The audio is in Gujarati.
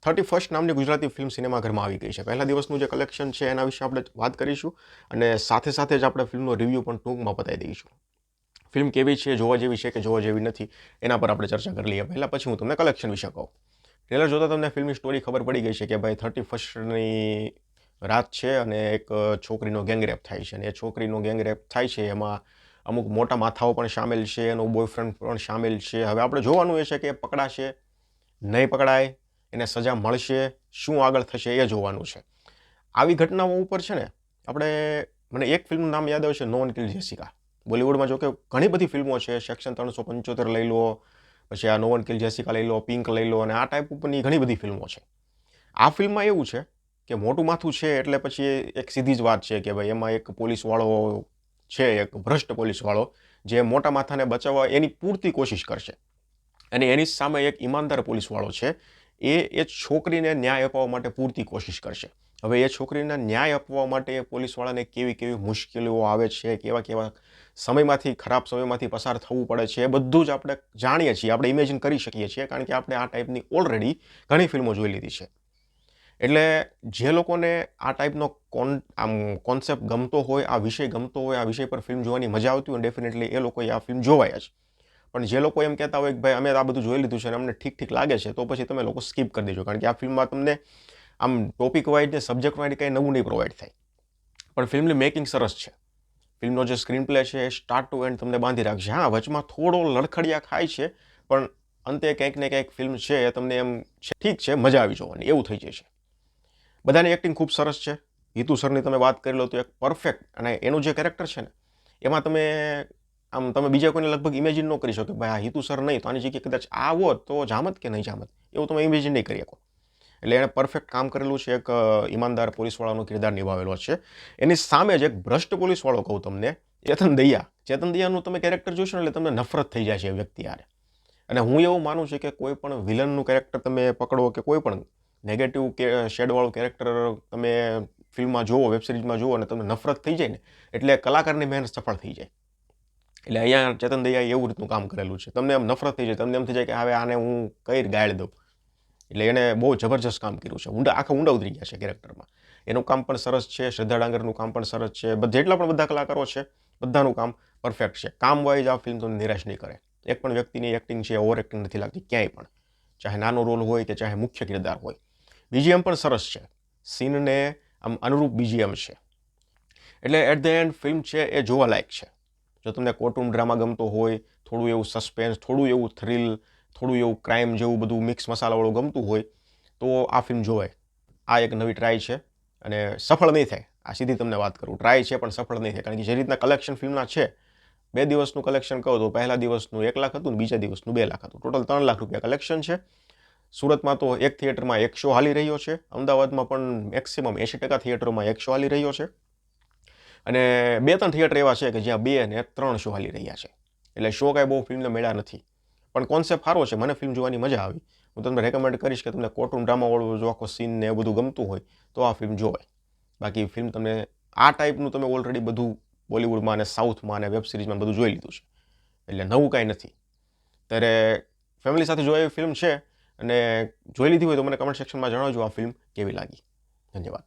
31st નામની ગુજરાતી ફિલ્મ સિનેમાઘરમાં આવી ગઈ છે. પહેલા દિવસનું જે કલેક્શન છે એના વિશે આપણે વાત કરીશું અને સાથે સાથે જ આપણે ફિલ્મનો રિવ્યૂ પણ ટૂંકમાં બતાવી દઈશું. ફિલ્મ કેવી છે, જોવા જેવી છે કે જોવા જેવી નથી, એના પર આપણે ચર્ચા કરી લઈએ. પહેલાં પછી હું તમને કલેક્શન વિશે કહું. ટ્રેલર જોતાં તમને ફિલ્મની સ્ટોરી ખબર પડી ગઈ છે કે ભાઈ 31સ્ટની રાત છે અને એક છોકરીનો ગેંગરેપ થાય છે અને એ છોકરીનો ગેંગરેપ થાય છે એમાં અમુક મોટા માથાઓ પણ સામેલ છે, એનો બોયફ્રેન્ડ પણ સામેલ છે. હવે આપણે જોવાનું એ છે કે પકડાશે, નહીં પકડાય, એને સજા મળશે, શું આગળ થશે એ જોવાનું છે. આવી ઘટનાઓ ઉપર છે ને મને એક ફિલ્મનું નામ યાદ આવે છે, નો વન કિલ્ડ જેસિકા. બોલિવૂડમાં જો કે ઘણી બધી ફિલ્મો છે, સેક્શન 375 લઈ લો, પછી આ નો વન કિલ્ડ જેસિકા લઈ લો, પિંક લઈ લો, અને આ ટાઈપ ઉપરની ઘણી બધી ફિલ્મો છે. આ ફિલ્મમાં એવું છે કે મોટું માથું છે એટલે પછી એક સીધી જ વાત છે કે ભાઈ એમાં એક પોલીસવાળો છે, એક ભ્રષ્ટ પોલીસવાળો જે મોટા માથાને બચાવવા એની પૂરતી કોશિશ કરશે અને એની સામે એક ઈમાનદાર પોલીસવાળો છે એ છોકરીને ન્યાય અપાવવા માટે પૂરતી કોશિશ કરશે. હવે એ છોકરીને ન્યાય આપવા માટે એ પોલીસવાળાને કેવી કેવી મુશ્કેલીઓ આવે છે, કેવા કેવા સમયમાંથી, ખરાબ સમયમાંથી પસાર થવું પડે છે, એ બધું જ આપણે જાણીએ છીએ, આપણે ઇમેજિન કરી શકીએ છીએ, કારણ કે આપણે આ ટાઈપની ઓલરેડી ઘણી ફિલ્મો જોઈ લીધી છે. એટલે જે લોકોને આ ટાઈપનો કોન્સેપ્ટ ગમતો હોય, આ વિષય ગમતો હોય, આ વિષય પર ફિલ્મ જોવાની મજા આવતી હોય, ડેફિનેટલી એ લોકોએ આ ફિલ્મ જોવાય જ. પણ જે લોકો એમ કહેતા હોય કે ભાઈ અમે આ બધું જોઈ લીધું છે અને અમને ઠીક લાગે છે, તો પછી તમે લોકો સ્કીપ કરી દેજો, કારણ કે આ ફિલ્મમાં તમને આમ ટોપિક વાઇઝ ને સબ્જેક્ટ વાઇઝ કંઈ નવું નહીં પ્રોવાઈડ થાય. પણ ફિલ્મની મેકિંગ સરસ છે. ફિલ્મનો જે સ્ક્રીન પ્લે છે એ સ્ટાર્ટ ટુ એન્ડ તમને બાંધી રાખશે. હા, વચમાં થોડો લડખડિયા ખાય છે, પણ અંતે કંઈક ને કંઈક ફિલ્મ છે એ તમને એમ ઠીક છે, મજા આવી જવાની એવું થઈ જાય છે. બધાની એક્ટિંગ ખૂબ સરસ છે. હિતુ સરની તમે વાત કરી લો તો એક પરફેક્ટ, અને એનું જે કેરેક્ટર છે ને એમાં તમે બીજા કોઈને લગભગ ઇમેજિન ન કરી શકો કે ભાઈ આ હિતુ સર નહીં તો આની જગ્યાએ કદાચ આવો તો જામત કે નહીં જામત, એવું તમે ઇમેજિન નહીં કરી શકો. એટલે એણે પરફેક્ટ કામ કરેલું છે. એક ઈમાનદાર પોલીસવાળાનો કિરદાર નિભાવેલો છે. એની સામે જ એક ભ્રષ્ટ પોલીસવાળો કહું તમને, ચેતન દૈયાનું તમે કેરેક્ટર જોશો ને એટલે તમને નફરત થઈ જાય છે એ વ્યક્તિ યારે. અને હું એવું માનું છું કે કોઈ પણ વિલનનું કેરેક્ટર તમે પકડો કે કોઈ પણ નેગેટિવ કે શેડવાળું કેરેક્ટર તમે ફિલ્મમાં જુઓ, વેબ સિરીઝમાં જુઓ અને તમને નફરત થઈ જાય ને એટલે કલાકારની મહેનત સફળ થઈ જાય. એટલે અહીંયા ચેતન દૈયાએ એવું રીતનું કામ કરેલું છે. તમને એમ નફરત થઈ જાય, તમને એમ થઈ જાય કે હવે આને હું કઈ ગાળ દઉં. એટલે એને બહુ જબરજસ્ત કામ કર્યું છે. ઊંડા ઉતરી ગયા છે કેરેક્ટરમાં. એનું કામ પણ સરસ છે, શ્રદ્ધા ડાંગરનું કામ પણ સરસ છે. જેટલા પણ બધા કલાકારો છે બધાનું કામ પરફેક્ટ છે. કામ વાઇઝ આ ફિલ્મ તમને નિરાશ નહીં કરે. એક પણ વ્યક્તિની એક્ટિંગ છે ઓવર એક્ટિંગ નથી લાગતી ક્યાંય પણ, ચાહે નાનો રોલ હોય કે ચાહે મુખ્ય કિરદાર હોય. બીજીએમ પણ સરસ છે, સીનને આમ અનુરૂપ બીજીએમ છે. એટલે એટ ધ એન્ડ ફિલ્મ છે એ જોવાલાયક છે. જો તમને કોર્ટરૂમ ડ્રામા ગમતો હોય, થોડું એવું સસ્પેન્સ, થોડું એવું થ્રિલ, થોડું એવું ક્રાઇમ જેવું બધું મિક્સ મસાલાવાળું ગમતું હોય તો આ ફિલ્મ જોવાય. આ એક નવી ટ્રાય છે અને સફળ નહીં થાય. આ સીધી તમને વાત કરું, ટ્રાય છે પણ સફળ નહીં થાય, કારણ કે જે રીતના કલેક્શન ફિલ્મના છે, 2 દિવસનું કલેક્શન કહો તો પહેલા દિવસનું 1 લાખ હતું ને બીજા દિવસનું 2 લાખ હતું. ટોટલ 3 લાખ રૂપિયા કલેક્શન છે. સુરતમાં તો એક થિયેટરમાં 1 શો હાલી રહ્યો છે. અમદાવાદમાં પણ મેક્સિમમ 80% થિયેટરોમાં 1 શો હાલી રહ્યો છે. અને 2-3 થિયેટર એવા છે કે જ્યાં 2 અને 3 શો હાલી રહ્યા છે. એટલે શો કાંઈ બહુ ફિલ્મને મળ્યા નથી. પણ કોન્સેપ્ટ સારો છે, મને ફિલ્મ જોવાની મજા આવી. હું તમને રેકમેન્ડ કરીશ કે તમને કોર્ટરૂમ ડ્રામાવાળું જો આખો સીન ને એ બધું ગમતું હોય તો આ ફિલ્મ જોવાય. બાકી ફિલ્મ તમને આ ટાઈપનું તમે ઓલરેડી બધું બોલિવૂડમાં અને સાઉથમાં અને વેબ સિરીઝમાં બધું જોઈ લીધું છે. એટલે નવું કાંઈ નથી. ત્યારે ફેમિલી સાથે જોવા એવી ફિલ્મ છે અને જોઈ લીધી હોય તો મને કમેન્ટ સેક્શનમાં જણાવજો આ ફિલ્મ કેવી લાગી. ધન્યવાદ.